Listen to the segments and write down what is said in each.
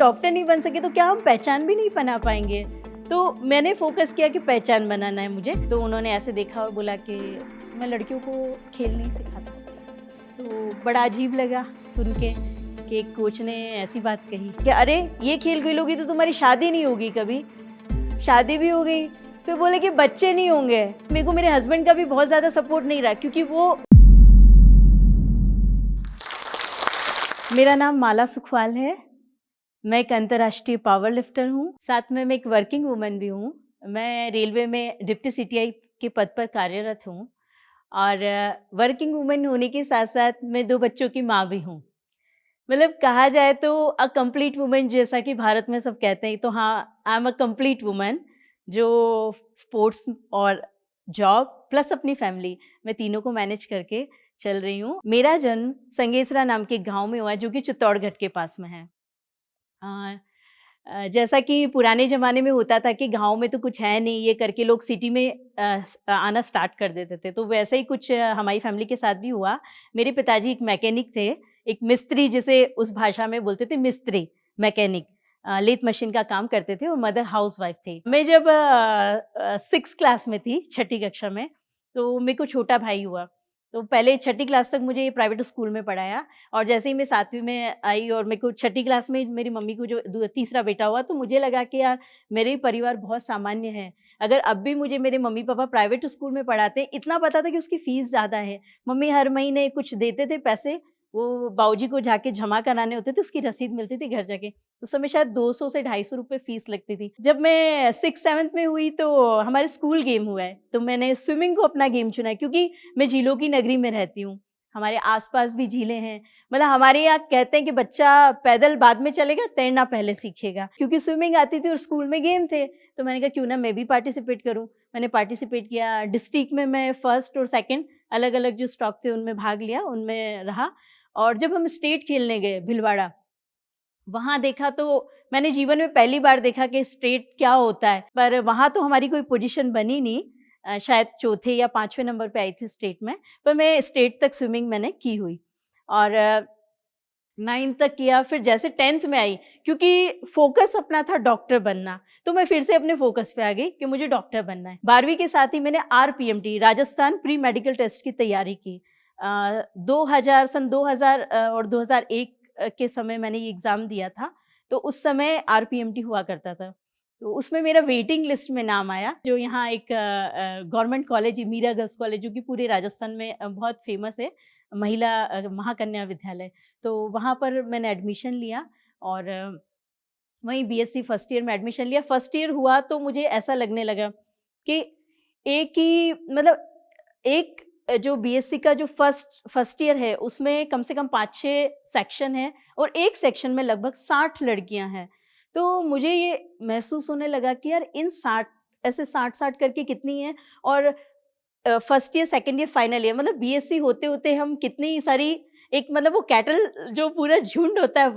Doctor नहीं बन सके तो क्या हम पहचान भी नहीं बना पाएंगे। तो मैंने फोकस किया कि पहचान बनाना है मुझे। तो उन्होंने ऐसे देखा और बोला कि मैं लड़कियों को खेल नहीं सिखाता। तो बड़ा अजीब लगा सुन के कि एक कोच ने ऐसी बात कही कि अरे ये खेल खेलोगी तो तुम्हारी शादी नहीं होगी कभी। शादी भी हो गई, फिर बोले कि बच्चे नहीं होंगे। मेरे को मेरे हस्बैंड का भी बहुत ज़्यादा सपोर्ट नहीं रहा क्योंकि वो मेरा नाम माला सुखवाल है। मैं एक अंतर्राष्ट्रीय पावर लिफ्टर हूँ, साथ में मैं एक वर्किंग वुमन भी हूँ। मैं रेलवे में डिप्टी सीटीआई के पद पर कार्यरत हूँ और वर्किंग वुमन होने के साथ साथ मैं 2 बच्चों की माँ भी हूँ। मतलब कहा जाए तो अ कंप्लीट वुमन जैसा कि भारत में सब कहते हैं, तो हाँ, I am a complete woman जो स्पोर्ट्स और जॉब प्लस अपनी फैमिली, मैं तीनों को मैनेज करके चल रही हूँ। मेरा जन्म संगेसरा नाम के गाँव में हुआ है जो कि चित्तौड़गढ़ के पास में है। जैसा कि पुराने ज़माने में होता था कि गाँव में तो कुछ है नहीं, ये करके लोग सिटी में आना स्टार्ट कर देते थे, तो वैसे ही कुछ हमारी फैमिली के साथ भी हुआ। मेरे पिताजी एक मैकेनिक थे, एक मिस्त्री जिसे उस भाषा में बोलते थे मिस्त्री, मैकेनिक लेथ मशीन का काम करते थे और मदर हाउसवाइफ थी। मैं जब 6th क्लास में थी, छठी कक्षा में, तो मेरे को छोटा भाई हुआ। तो पहले छठी क्लास तक मुझे प्राइवेट स्कूल में पढ़ाया और जैसे ही मैं 7वीं में आई और मेरे को छठी क्लास में मेरी मम्मी को जो तीसरा बेटा हुआ, तो मुझे लगा कि यार मेरे परिवार बहुत सामान्य है। अगर अब भी मुझे मेरे मम्मी-पापा प्राइवेट स्कूल में पढ़ाते हैं, इतना पता था कि उसकी फ़ीस ज़्यादा है। मम्मी हर महीने कुछ देते थे पैसे, वो बाबूजी को जाके जमा कराने होते थे, उसकी रसीद मिलती थी घर जाके। उस समय शायद 200 से ₹250 फ़ीस लगती थी। जब मैं 6th-7th में हुई तो हमारे स्कूल गेम हुआ है, तो मैंने स्विमिंग को अपना गेम चुना क्योंकि मैं झीलों की नगरी में रहती हूँ। हमारे आस-पास भी झीलें हैं। मतलब हमारे यहाँ कहते हैं कि बच्चा पैदल बाद में चलेगा, तैरना पहले सीखेगा। क्योंकि स्विमिंग आती थी और स्कूल में गेम थे, तो मैंने कहा क्यों ना मैं भी पार्टिसिपेट करूँ। मैंने पार्टिसिपेट किया, डिस्ट्रिक्ट में मैं 1st और 2nd अलग-अलग जो स्टॉक थे उनमें भाग लिया, उनमें रहा। और जब हम स्टेट खेलने गए भीलवाड़ा, वहाँ देखा तो मैंने जीवन में पहली बार देखा कि स्टेट क्या होता है, पर वहाँ तो हमारी कोई पोजीशन बनी नहीं। शायद चौथे या 5वें नंबर पे आई थी स्टेट में, पर मैं स्टेट तक स्विमिंग मैंने की हुई और 9th तक किया। फिर जैसे 10th में आई, क्योंकि फ़ोकस अपना था डॉक्टर बनना, तो मैं फिर से अपने फ़ोकस पे आ गई कि मुझे डॉक्टर बनना है। 12वीं के साथ ही मैंने आरपीएमटी राजस्थान प्री मेडिकल टेस्ट की तैयारी की। 2000 और 2001 के समय मैंने ये एग्ज़ाम दिया था, तो उस समय आरपीएमटी हुआ करता था। तो उसमें मेरा वेटिंग लिस्ट में नाम आया, जो यहाँ एक गवर्नमेंट कॉलेज है, मीरा गर्ल्स कॉलेज, जो कि पूरे राजस्थान में बहुत फ़ेमस है, महिला महाकन्या विद्यालय। तो वहाँ पर मैंने एडमिशन लिया और वहीं बीएससी फर्स्ट ईयर में एडमिशन लिया। फर्स्ट ईयर हुआ तो मुझे ऐसा लगने लगा कि एक ही मतलब एक जो बीएससी का जो फर्स्ट ईयर है उसमें कम से कम 5-6 सेक्शन हैं और एक सेक्शन में लगभग 60 लड़कियां हैं। तो मुझे ये महसूस होने लगा कि यार इन 60 ऐसे 60-60 करके कितनी हैं और first year, second year, final year, मतलब बीएससी होते-होते हम कितनी सारी एक मतलब वो कैटल जो पूरा झुंड होता है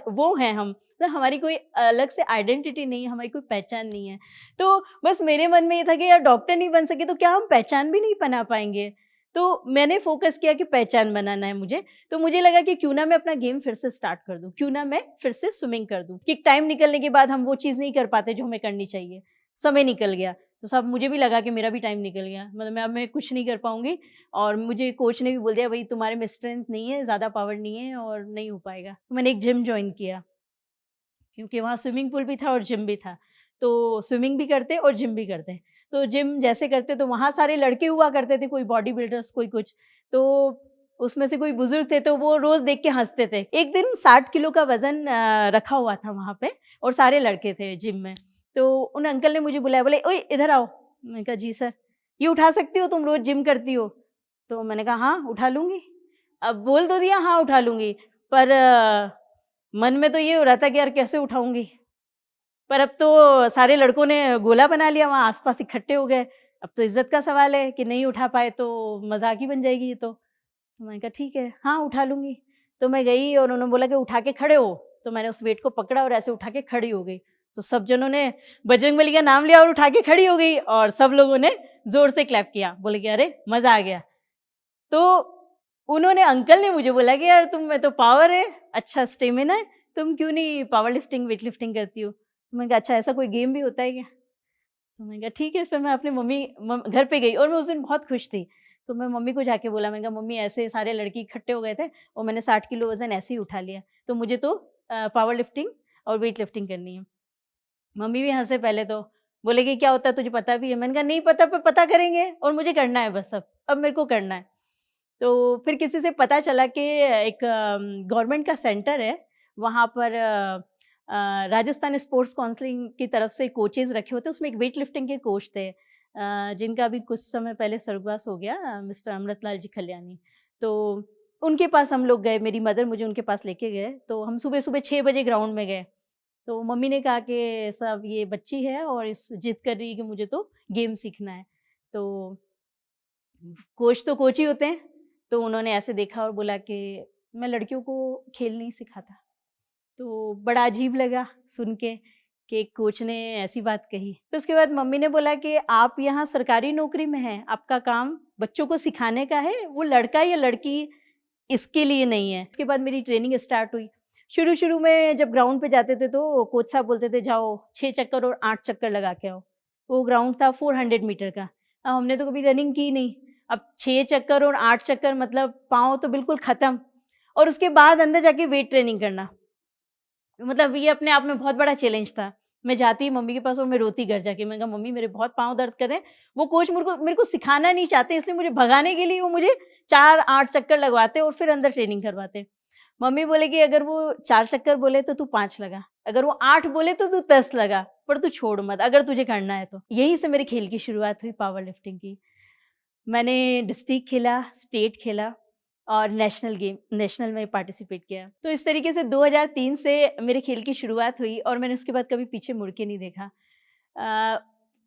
वो हैं हम। तो हमारी कोई अलग से आइडेंटिटी नहीं है, हमारी कोई पहचान नहीं है। तो बस मेरे मन में ये था कि यार डॉक्टर नहीं बन सके तो क्या हम पहचान भी नहीं बना पाएँगे? तो मैंने फ़ोकस किया कि पहचान बनाना है मुझे। तो मुझे लगा कि क्यों ना मैं अपना गेम फिर से स्टार्ट कर दूँ, क्यों ना मैं फिर से स्विमिंग कर दूँ। कि टाइम निकलने के बाद हम वो चीज़ नहीं कर पाते जो हमें करनी चाहिए। समय निकल गया। तो सब मुझे भी लगा कि मेरा भी टाइम निकल गया, मतलब मैं कुछ नहीं कर पाऊँगी और मुझे कोच ने भी बोल दिया भई तुम्हारे में स्ट्रेंथ नहीं है, ज़्यादा पावर नहीं है और नहीं हो पाएगा। तो मैंने एक जिम जॉइन किया, क्योंकि वहाँ स्विमिंग पूल भी था और जिम भी था। तो स्विमिंग भी करते और जिम भी करते। तो जिम जैसे करते तो वहाँ सारे लड़के हुआ करते थे, कोई बॉडी बिल्डर्स कोई कुछ। तो उसमें से कोई बुज़ुर्ग थे तो वो रोज़ देख के हँसते थे। एक दिन 60 किलो का वज़न रखा हुआ था वहाँ पे और सारे लड़के थे जिम में। तो उन अंकल ने मुझे बुलाया, बोले, "ओए इधर आओ।" मैंने कहा, "जी सर।" "ये उठा सकती हो तुम, रोज़ जिम करती हो?" तो मैंने कहा, "हाँ, उठा लूँगी।" अब बोल तो दिया हाँ, उठा लूँगी, पर मन में तो ये हो रहा था कि यार कैसे उठाऊँगी? पर अब तो सारे लड़कों ने गोला बना लिया, वहाँ आस-पास इकट्ठे हो गए। अब तो इज़्ज़त का सवाल है कि नहीं उठा पाए तो मज़ाक ही बन जाएगी ये तो। मैंने कहा ठीक है, हाँ, उठा लूँगी। तो मैं गई और उन्होंने बोला कि उठा के खड़े हो, तो मैंने उस वेट को पकड़ा और ऐसे उठा के खड़ी हो गई। तो सब जनों ने बजरंगबली का नाम लिया और उठा के खड़ी हो गई और सब लोगों ने ज़ोर से क्लैप किया। बोले कि अरे! मज़ा आ गया। तो उन्होंने अंकल ने मुझे बोला कि यार तुम में तो पावर है, अच्छा स्टेमिना है, तुम क्यों नहीं पावर लिफ्टिंग, वेट लिफ्टिंग करती हो? तो मैंने कहा अच्छा ऐसा कोई गेम भी होता है क्या? तो मैंने कहा ठीक है। फिर मैं अपनी घर पे गई और मैं उस दिन बहुत खुश थी। तो मैं मम्मी को जाके बोला, मैंने कहा मम्मी ऐसे सारे लड़के इकट्ठे हो गए थे और मैंने 60 किलो वज़न ऐसे ही उठा लिया। तो मुझे तो पावर लिफ्टिंग और वेट लिफ्टिंग करनी है। मम्मी भी हँसे पहले तो, बोले कि क्या होता है तुझे पता भी है? मैंने कहा नहीं पता, पर पता करेंगे और मुझे करना है बस अब मेरे को करना है। तो फिर किसी से पता चला कि एक गवर्नमेंट का सेंटर है, वहाँ पर राजस्थान स्पोर्ट्स काउंसिलिंग की तरफ से कोचेज़ रखे होते हैं, उसमें एक वेट लिफ्टिंग के कोच थे, जिनका अभी कुछ समय पहले स्वर्गवास हो गया, मिस्टर अमृतलाल जी खल्यानी। तो उनके पास हम लोग गए, मेरी मदर मुझे उनके पास लेके गए, तो हम सुबह-सुबह 6 बजे ग्राउंड में गए। तो मम्मी ने कहा कि सब ये बच्ची है और इस जिद कर रही है कि मुझे तो गेम सीखना है। तो कोच तो कोच ही होते हैं, तो उन्होंने ऐसे देखा और बोला कि मैं लड़कियों को खेल नहीं सिखाता। तो बड़ा अजीब लगा सुन के कि एक कोच ने ऐसी बात कही। तो उसके बाद मम्मी ने बोला कि आप यहाँ सरकारी नौकरी में हैं, आपका काम बच्चों को सिखाने का है, वो लड़का या लड़की इसके लिए नहीं है। उसके बाद मेरी ट्रेनिंग स्टार्ट हुई। शुरू-शुरू में जब ग्राउंड पे जाते थे तो कोच साहब बोलते थे जाओ 6 चक्कर और 8 चक्कर लगा के आओ। वो ग्राउंड था 400 मीटर का। अब हमने तो कभी रनिंग की नहीं। अब 6 चक्कर और 8 चक्कर मतलब पाँव तो बिल्कुल ख़त्म और उसके बाद अंदर जाके वेट ट्रेनिंग करना। मतलब ये अपने आप में बहुत बड़ा चैलेंज था। मैं जाती मम्मी के पास और मैं रोती घर जाके, मैंने कहा मम्मी मेरे बहुत पाँव दर्द कर रहे हैं। वो कोच मेरे को सिखाना नहीं चाहते, इसलिए मुझे भगाने के लिए वो मुझे 4-8 चक्कर लगवाते और फिर अंदर ट्रेनिंग करवाते। मम्मी बोले कि अगर वो 4 चक्कर बोले तो तू 5 लगा, अगर वो 8 बोले तो तू 10 लगा, पर तू छोड़ मत अगर तुझे करना है तो। यहीं से मेरे खेल की शुरुआत हुई पावर लिफ्टिंग की। मैंने डिस्ट्रिक्ट खेला, स्टेट खेला और नेशनल में पार्टिसिपेट किया। तो इस तरीके से 2003 से मेरे खेल की शुरुआत हुई और मैंने उसके बाद कभी पीछे मुड़ के नहीं देखा। अ,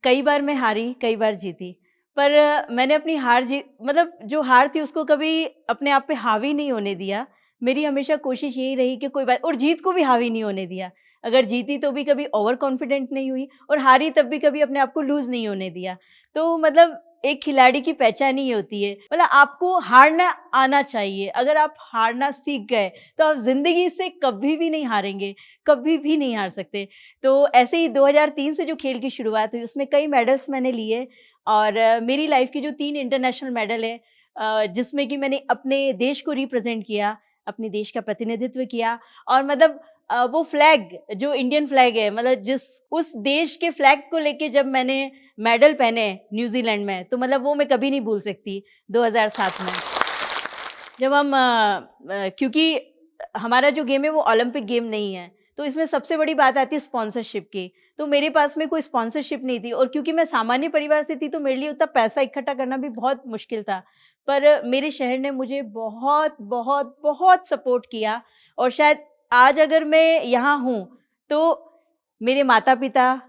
कई बार मैं हारी, कई बार जीती, पर मैंने अपनी हार जीत मतलब जो हार थी उसको कभी अपने आप पे हावी नहीं होने दिया। मेरी हमेशा कोशिश यही रही कि कोई बात, और जीत को भी हावी नहीं होने दिया। अगर जीती तो भी कभी ओवर कॉन्फिडेंट नहीं हुई और हारी तब भी कभी अपने आप को लूज़ नहीं होने दिया। तो मतलब एक खिलाड़ी की पहचान ही होती है, मतलब आपको हारना आना चाहिए। अगर आप हारना सीख गए, तो आप ज़िंदगी से कभी भी नहीं हारेंगे, कभी भी नहीं हार सकते। तो ऐसे ही 2003 से जो खेल की शुरुआत हुई, उसमें कई मेडल्स मैंने लिए और मेरी लाइफ़ की जो 3 इंटरनेशनल मेडल हैं, जिसमें कि मैंने अपने देश को रिप्रेज़ेंट किया, अपने देश का प्रतिनिधित्व किया और मतलब वो फ्लैग जो इंडियन फ्लैग है, मतलब जिस उस देश के फ्लैग को लेके जब मैंने मेडल पहने न्यूज़ीलैंड में, तो मतलब वो मैं कभी नहीं भूल सकती 2007 में। जब हम क्योंकि हमारा जो गेम है वो ओलंपिक गेम नहीं है, तो इसमें सबसे बड़ी बात आती है स्पॉन्सरशिप की। तो मेरे पास में कोई स्पॉन्सरशिप नहीं थी और क्योंकि मैं सामान्य परिवार से थी, तो मेरे लिए उतना पैसा इकट्ठा करना भी बहुत मुश्किल था। पर मेरे शहर ने मुझे बहुत, बहुत, बहुत सपोर्ट किया और शायद आज अगर मैं यहाँ हूँ, तो मेरे माता-पिता,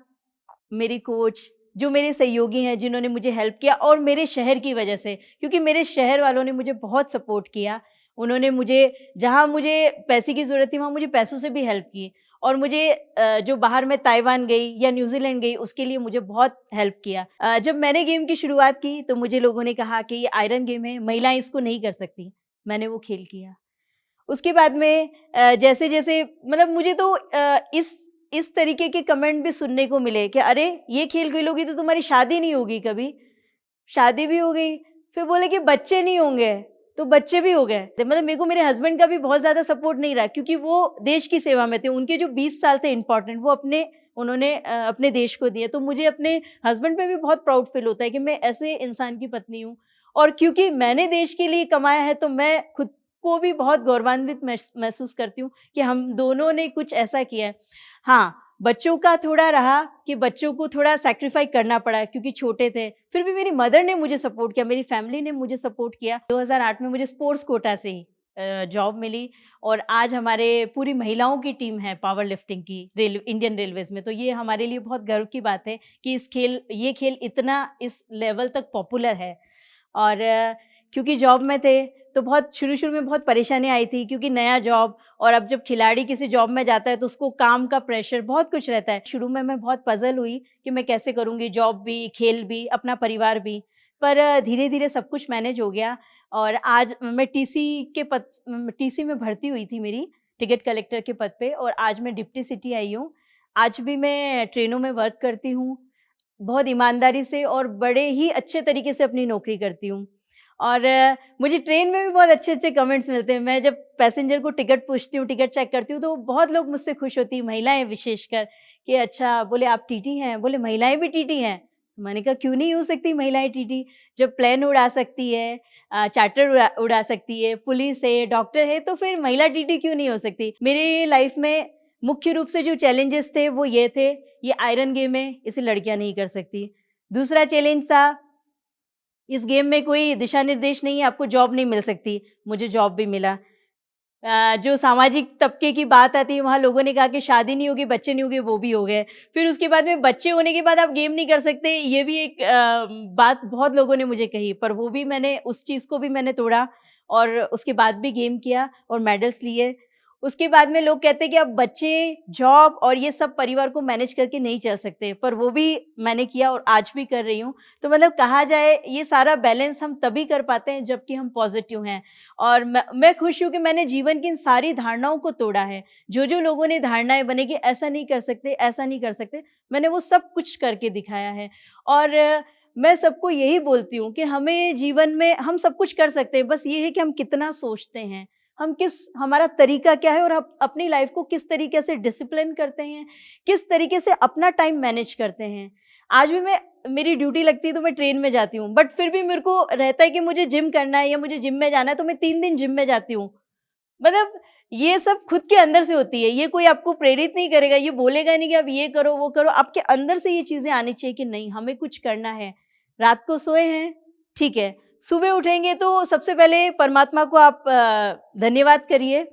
मेरी कोच, जो मेरे सहयोगी हैं जिन्होंने मुझे हेल्प किया और मेरे शहर की वजह से, क्योंकि मेरे शहर वालों ने मुझे बहुत सपोर्ट किया। उन्होंने मुझे जहाँ मुझे पैसे की ज़रूरत थी, वहाँ मुझे पैसों से भी हेल्प की और मुझे जो बाहर मैं ताइवान गई या न्यूज़ीलैंड गई, उसके लिए मुझे बहुत हेल्प किया। जब मैंने गेम की शुरुआत की, तो मुझे लोगों ने कहा कि ये आयरन गेम है, महिलाएँ इसको नहीं कर सकती। मैंने वो खेल किया। उसके बाद में जैसे-जैसे मतलब मुझे तो इस तरीके के कमेंट भी सुनने को मिले कि अरे! ये खेल खेलोगी तो तुम्हारी शादी नहीं होगी कभी। शादी भी हो गई, फिर बोले कि बच्चे नहीं होंगे, तो बच्चे भी हो गए। मतलब मेरे को मेरे हस्बैंड का भी बहुत ज़्यादा सपोर्ट नहीं रहा क्योंकि वो देश की सेवा में थे। उनके जो 20 साल थे इम्पोर्टेंट, वो उन्होंने अपने देश को दिए। तो मुझे अपने हस्बैंड पे भी बहुत प्राउड फ़ील होता है कि मैं ऐसे इंसान की पत्नी हूँ और क्योंकि मैंने देश के लिए कमाया है, तो मैं खुद को भी बहुत गौरवान्वित महसूस करती हूँ कि हम दोनों ने कुछ ऐसा किया है। हाँ, बच्चों का थोड़ा रहा कि बच्चों को थोड़ा सैक्रिफाई करना पड़ा क्योंकि छोटे थे। फिर भी मेरी मदर ने मुझे सपोर्ट किया, मेरी फैमिली ने मुझे सपोर्ट किया। 2008 में मुझे स्पोर्ट्स कोटा से ही जॉब मिली और आज हमारे पूरी महिलाओं की टीम है पावर लिफ्टिंग की इंडियन रेलवेज़ में। तो ये हमारे लिए बहुत गर्व की बात है कि ये खेल इतना इस लेवल तक पॉपुलर है। और क्योंकि जॉब में थे, तो बहुत शुरू-शुरू में बहुत परेशानी आई थी क्योंकि नया जॉब और अब जब खिलाड़ी किसी जॉब में जाता है तो उसको काम का प्रेशर बहुत कुछ रहता है। शुरू में मैं बहुत पज़ल हुई कि मैं कैसे करूँगी जॉब भी, खेल भी, अपना परिवार भी। पर धीरे-धीरे सब कुछ मैनेज हो गया और आज मैं टीसी में भर्ती हुई थी मेरी, टिकट कलेक्टर के पद पे, और आज मैं डिप्टी सिटी आई हूँ। आज भी मैं ट्रेनों में वर्क करती हूँ, बहुत ईमानदारी से और बड़े ही अच्छे तरीके से अपनी नौकरी करती हूँ। और मुझे ट्रेन में भी बहुत अच्छे-अच्छे कमेंट्स मिलते हैं। मैं जब पैसेंजर को टिकट पूछती हूँ, टिकट चेक करती हूँ, तो बहुत लोग मुझसे खुश होती हैं, महिलाएँ विशेषकर, कि अच्छा, बोले आप टीटी हैं? बोले महिलाएँ भी टीटी हैं? मैंने कहा क्यों नहीं हो सकती महिलाएँ टीटी? जब प्लेन उड़ा सकती है, चार्टर उड़ा सकती है, पुलिस है, डॉक्टर है, तो फिर महिला टीटी क्यों नहीं हो सकती? मेरी लाइफ में मुख्य रूप से जो चैलेंजेस थे वो ये थे, ये आयरन गेम है, इसे लड़कियाँ नहीं कर सकती। दूसरा चैलेंज था, इस गेम में कोई दिशा निर्देश नहीं है, आपको जॉब नहीं मिल सकती। मुझे जॉब भी मिला। जो सामाजिक तबके की बात आती है, वहाँ लोगों ने कहा कि शादी नहीं होगी, बच्चे नहीं होंगे, वो भी हो गए। फिर उसके बाद में बच्चे होने के बाद आप गेम नहीं कर सकते, ये भी एक बात बहुत लोगों ने मुझे कही, पर वो भी मैंने, उस चीज़ को भी मैंने तोड़ा और उसके बाद भी गेम किया और मेडल्स लिए। उसके बाद में लोग कहते हैं कि अब बच्चे, जॉब और ये सब परिवार को मैनेज करके नहीं चल सकते, पर वो भी मैंने किया और आज भी कर रही हूँ। तो मतलब कहा जाए, ये सारा बैलेंस हम तभी कर पाते हैं जबकि हम पॉज़िटिव हैं। और मैं खुश हूँ कि मैंने जीवन की इन सारी धारणाओं को तोड़ा है। जो-जो लोगों ने धारणाएँ बनी कि ऐसा नहीं कर सकते, ऐसा नहीं कर सकते, मैंने वो सब कुछ करके दिखाया है। और मैं सबको यही बोलती हूँ कि हमें जीवन में हम सब कुछ कर सकते हैं, बस ये है कि हम कितना सोचते हैं, हमारा तरीका क्या है और हम अपनी लाइफ़ को किस तरीके से डिसिप्लिन करते हैं, किस तरीके से अपना टाइम मैनेज करते हैं। आज भी मेरी ड्यूटी लगती है तो मैं ट्रेन में जाती हूँ, बट फिर भी मेरे को रहता है कि मुझे जिम करना है या मुझे जिम में जाना है, तो मैं 3 दिन जिम में जाती हूँ। मतलब ये सब खुद के अंदर से होती है, ये कोई आपको प्रेरित नहीं करेगा, ये बोलेगा नहीं कि आप ये करो, वो करो, आपके अंदर से ये चीज़ें आनी चाहिए कि नहीं, हमें कुछ करना है। रात को सोए हैं, ठीक है, सुबह उठेंगे तो सबसे पहले परमात्मा को आप धन्यवाद करिए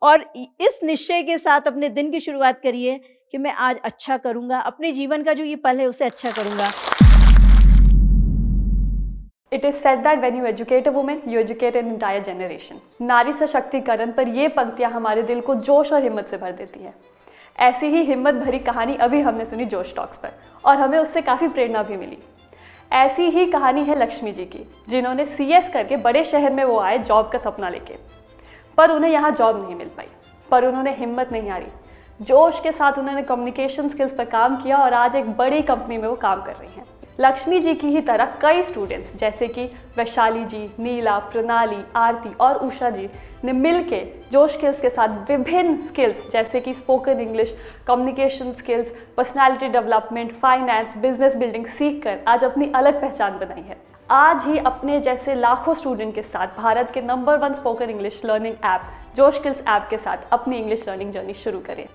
और इस निश्चय के साथ अपने दिन की शुरुआत करिए कि मैं आज अच्छा करूँगा, अपने जीवन का जो ये पल है उसे अच्छा करूँगा। It is said that when you educate a woman, you educate an entire generation. नारी सशक्तिकरण पर ये पंक्तियाँ हमारे दिल को जोश और हिम्मत से भर देती हैं। ऐसी ही हिम्मत भरी कहानी अभी हमने सुनी जोश टॉक्स पर और हमें उससे काफ़ी प्रेरणा भी मिली। ऐसी ही कहानी है लक्ष्मी जी की, जिन्होंने CS करके बड़े शहर में वो आए जॉब का सपना लेके, पर उन्हें यहाँ जॉब नहीं मिल पाई। पर उन्होंने हिम्मत नहीं हारी, जोश के साथ उन्होंने कम्युनिकेशन स्किल्स पर काम किया और आज एक बड़ी कंपनी में वो काम कर रही हैं। लक्ष्मी जी की ही तरह कई स्टूडेंट्स जैसे कि वैशाली जी, नीला, प्रणाली, आरती और उषा जी ने मिलके जोश स्किल्स के साथ विभिन्न स्किल्स जैसे कि spoken English, communication skills, personality development, finance, business building सीख कर आज अपनी अलग पहचान बनाई है। आज ही अपने जैसे लाखों स्टूडेंट के साथ भारत के number 1 spoken English learning app जोश स्किल्स ऐप के साथ अपनी इंग्लिश लर्निंग जर्नी शुरू करें।